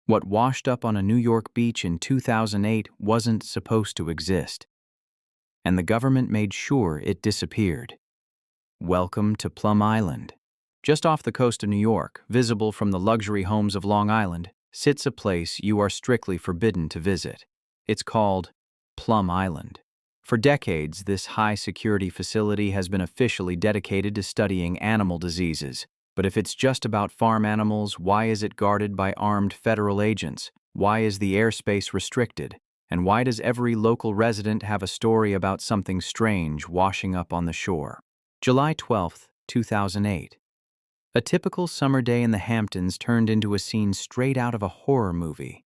What washed up on a New York beach in 2008 wasn't supposed to exist, and the government made sure it disappeared. Welcome to Plum Island. Just off the coast of New York, visible from the luxury homes of Long Island, sits a place you are strictly forbidden to visit. It's called Plum Island. For decades, this high-security facility has been officially dedicated to studying animal diseases. But if it's just about farm animals, why is it guarded by armed federal agents? Why is the airspace restricted? And why does every local resident have a story about something strange washing up on the shore? July 12, 2008. A typical summer day in the Hamptons turned into a scene straight out of a horror movie.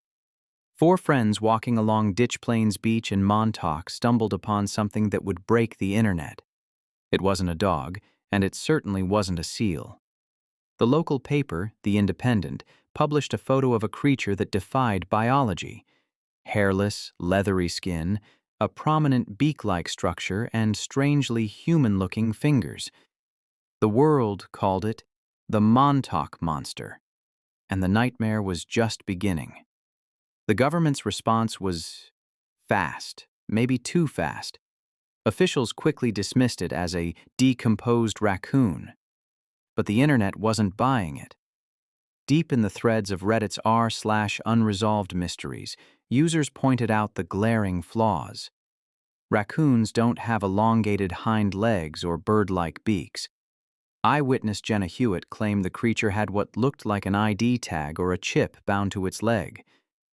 Four friends walking along Ditch Plains Beach in Montauk stumbled upon something that would break the internet. It wasn't a dog, and it certainly wasn't a seal. The local paper, The Independent, published a photo of a creature that defied biology. Hairless, leathery skin, a prominent beak-like structure, and strangely human-looking fingers. The world called it the Montauk Monster, and the nightmare was just beginning. The government's response was fast, maybe too fast. Officials quickly dismissed it as a decomposed raccoon. But the internet wasn't buying it. Deep in the threads of Reddit's r/unresolved mysteries, users pointed out the glaring flaws. Raccoons don't have elongated hind legs or bird-like beaks. Eyewitness Jenna Hewitt claimed the creature had what looked like an ID tag or a chip bound to its leg.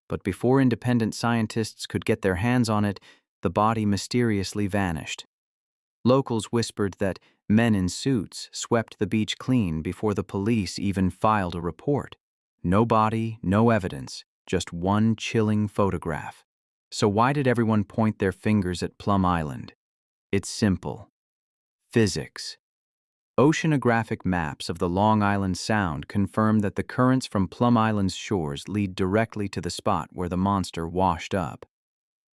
But before independent scientists could get their hands on it, the body mysteriously vanished. Locals whispered that men in suits swept the beach clean before the police even filed a report. No body, no evidence, just one chilling photograph. So why did everyone point their fingers at Plum Island? It's simple. Physics. Oceanographic maps of the Long Island Sound confirm that the currents from Plum Island's shores lead directly to the spot where the monster washed up.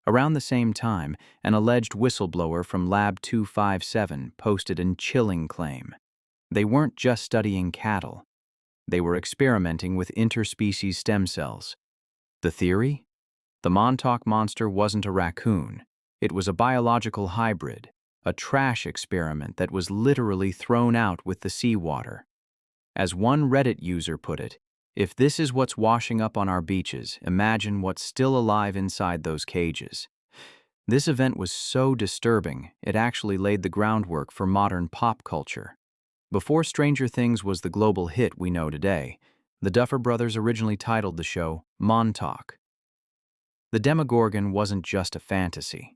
Around the same time, an alleged whistleblower from Lab 257 posted a chilling claim. They weren't just studying cattle. They were experimenting with interspecies stem cells. The theory? The Montauk Monster wasn't a raccoon. It was a biological hybrid, a trash experiment that was literally thrown out with the seawater. As one Reddit user put it, if this is what's washing up on our beaches, imagine what's still alive inside those cages. This event was so disturbing, it actually laid the groundwork for modern pop culture. Before Stranger Things was the global hit we know today, the Duffer Brothers originally titled the show Montauk. The Demogorgon wasn't just a fantasy.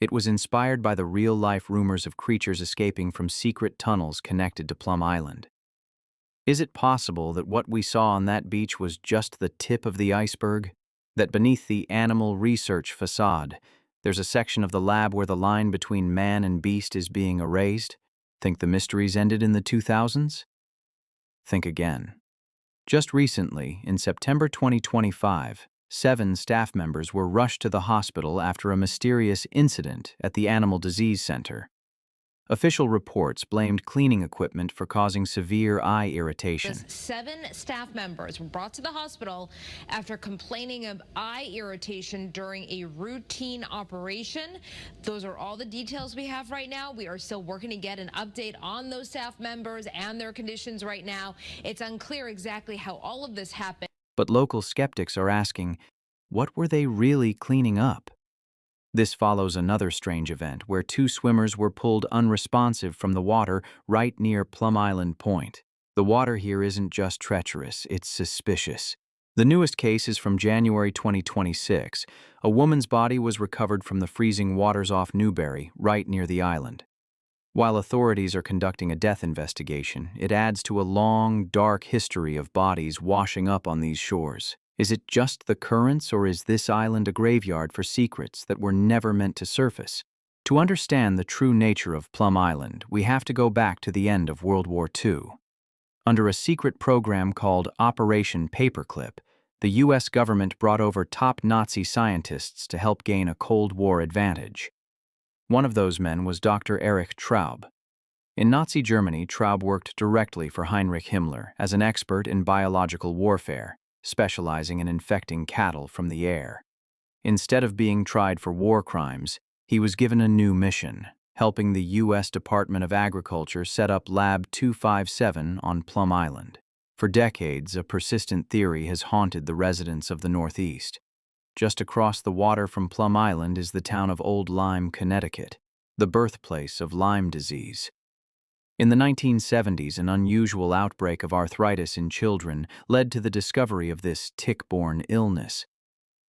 It was inspired by the real-life rumors of creatures escaping from secret tunnels connected to Plum Island. Is it possible that what we saw on that beach was just the tip of the iceberg? That beneath the animal research facade, there's a section of the lab where the line between man and beast is being erased? Think the mysteries ended in the 2000s? Think again. Just recently, in September 2025, 7 staff members were rushed to the hospital after a mysterious incident at the Animal Disease Center. Official reports blamed cleaning equipment for causing severe eye irritation. 7 staff members were brought to the hospital after complaining of eye irritation during a routine operation. Those are all the details we have right now. We are still working to get an update on those staff members and their conditions right now. It's unclear exactly how all of this happened. But local skeptics are asking, what were they really cleaning up? This follows another strange event where 2 swimmers were pulled unresponsive from the water right near Plum Island Point. The water here isn't just treacherous, it's suspicious. The newest case is from January 2026. A woman's body was recovered from the freezing waters off Newberry, right near the island. While authorities are conducting a death investigation, it adds to a long, dark history of bodies washing up on these shores. Is it just the currents, or is this island a graveyard for secrets that were never meant to surface? To understand the true nature of Plum Island, we have to go back to the end of World War II. Under a secret program called Operation Paperclip, the U.S. government brought over top Nazi scientists to help gain a Cold War advantage. One of those men was Dr. Erich Traub. In Nazi Germany, Traub worked directly for Heinrich Himmler as an expert in biological warfare, specializing in infecting cattle from the air. Instead of being tried for war crimes, he was given a new mission, helping the U.S. Department of Agriculture set up Lab 257 on Plum Island. For decades, a persistent theory has haunted the residents of the Northeast. Just across the water from Plum Island is the town of Old Lyme, Connecticut, the birthplace of Lyme disease. In the 1970s, an unusual outbreak of arthritis in children led to the discovery of this tick-borne illness.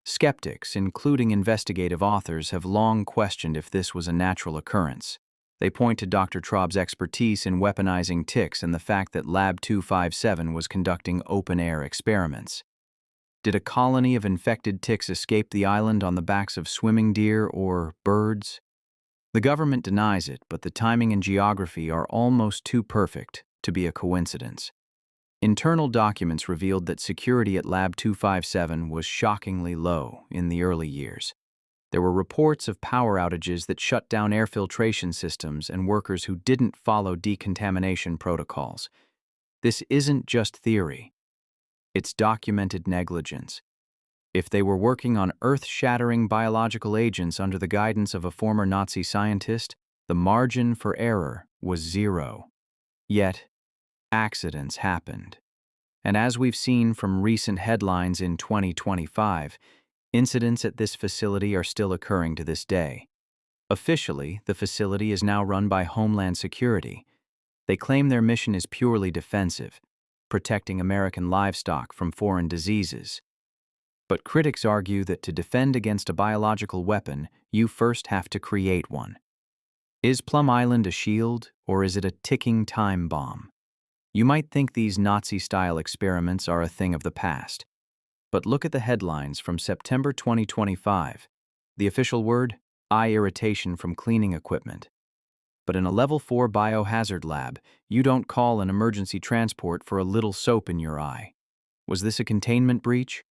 Skeptics, including investigative authors, have long questioned if this was a natural occurrence. They point to Dr. Traub's expertise in weaponizing ticks and the fact that Lab 257 was conducting open-air experiments. Did a colony of infected ticks escape the island on the backs of swimming deer or birds? The government denies it, but the timing and geography are almost too perfect to be a coincidence. Internal documents revealed that security at Lab 257 was shockingly low in the early years. There were reports of power outages that shut down air filtration systems and workers who didn't follow decontamination protocols. This isn't just theory. It's documented negligence. If they were working on earth-shattering biological agents under the guidance of a former Nazi scientist, the margin for error was zero. Yet, accidents happened. And as we've seen from recent headlines in 2025, incidents at this facility are still occurring to this day. Officially, the facility is now run by Homeland Security. They claim their mission is purely defensive, protecting American livestock from foreign diseases. But critics argue that to defend against a biological weapon, you first have to create one. Is Plum Island a shield, or is it a ticking time bomb? You might think these Nazi-style experiments are a thing of the past. But look at the headlines from September 2025. The official word? Eye irritation from cleaning equipment. But in a Level 4 biohazard lab, you don't call an emergency transport for a little soap in your eye. Was this a containment breach?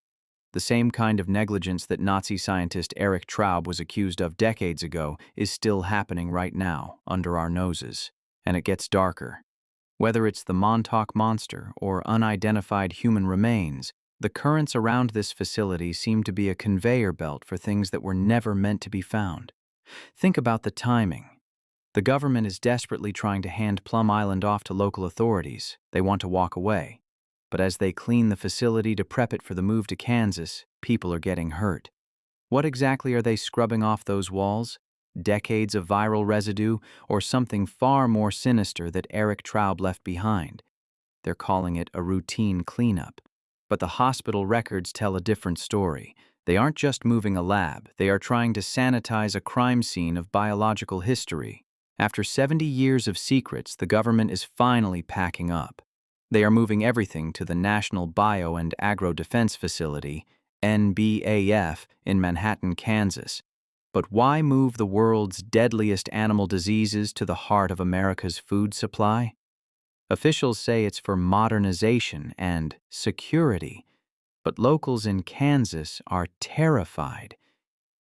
The same kind of negligence that Nazi scientist Erich Traub was accused of decades ago is still happening right now, under our noses. And it gets darker. Whether it's the Montauk Monster or unidentified human remains, the currents around this facility seem to be a conveyor belt for things that were never meant to be found. Think about the timing. The government is desperately trying to hand Plum Island off to local authorities. They want to walk away. But as they clean the facility to prep it for the move to Kansas, people are getting hurt. What exactly are they scrubbing off those walls? Decades of viral residue, or something far more sinister that Erich Traub left behind? They're calling it a routine cleanup. But the hospital records tell a different story. They aren't just moving a lab, they are trying to sanitize a crime scene of biological history. After 70 years of secrets, the government is finally packing up. They are moving everything to the National Bio and Agro Defense Facility, NBAF, in Manhattan, Kansas. But why move the world's deadliest animal diseases to the heart of America's food supply? Officials say it's for modernization and security, but locals in Kansas are terrified.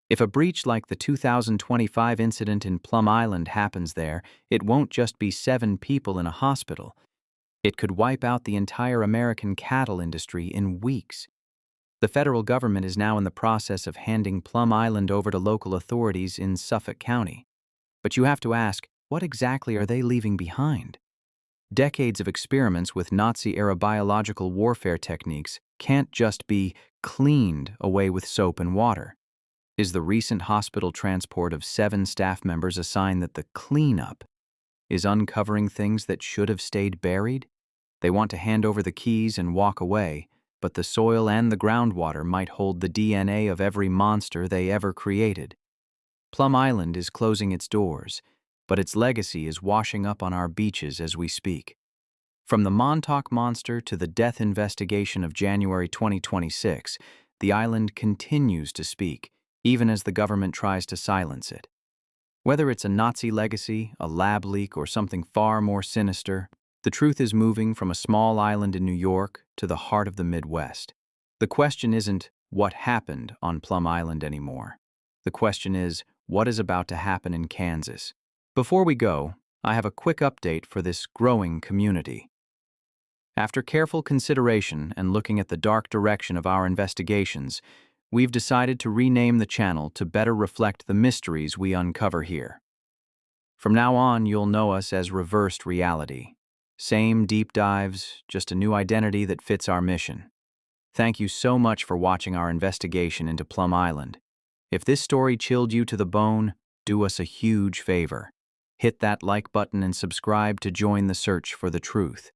If a breach like the 2025 incident in Plum Island happens there, it won't just be 7 people in a hospital. It could wipe out the entire American cattle industry in weeks. The federal government is now in the process of handing Plum Island over to local authorities in Suffolk County. But you have to ask, what exactly are they leaving behind? Decades of experiments with Nazi-era biological warfare techniques can't just be cleaned away with soap and water. Is the recent hospital transport of 7 staff members a sign that the cleanup is uncovering things that should have stayed buried? They want to hand over the keys and walk away, but the soil and the groundwater might hold the DNA of every monster they ever created. Plum Island is closing its doors, but its legacy is washing up on our beaches as we speak. From the Montauk Monster to the death investigation of January 2026, the island continues to speak, even as the government tries to silence it. Whether it's a Nazi legacy, a lab leak, or something far more sinister, the truth is moving from a small island in New York to the heart of the Midwest. The question isn't what happened on Plum Island anymore. The question is, what is about to happen in Kansas? Before we go, I have a quick update for this growing community. After careful consideration and looking at the dark direction of our investigations, we've decided to rename the channel to better reflect the mysteries we uncover here. From now on, you'll know us as Reversed Reality. Same deep dives, just a new identity that fits our mission. Thank you so much for watching our investigation into Plum Island. If this story chilled you to the bone, do us a huge favor. Hit that like button and subscribe to join the search for the truth.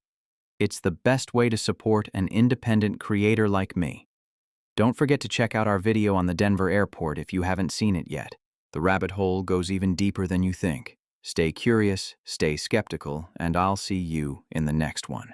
It's the best way to support an independent creator like me. Don't forget to check out our video on the Denver airport if you haven't seen it yet. The rabbit hole goes even deeper than you think. Stay curious, stay skeptical, and I'll see you in the next one.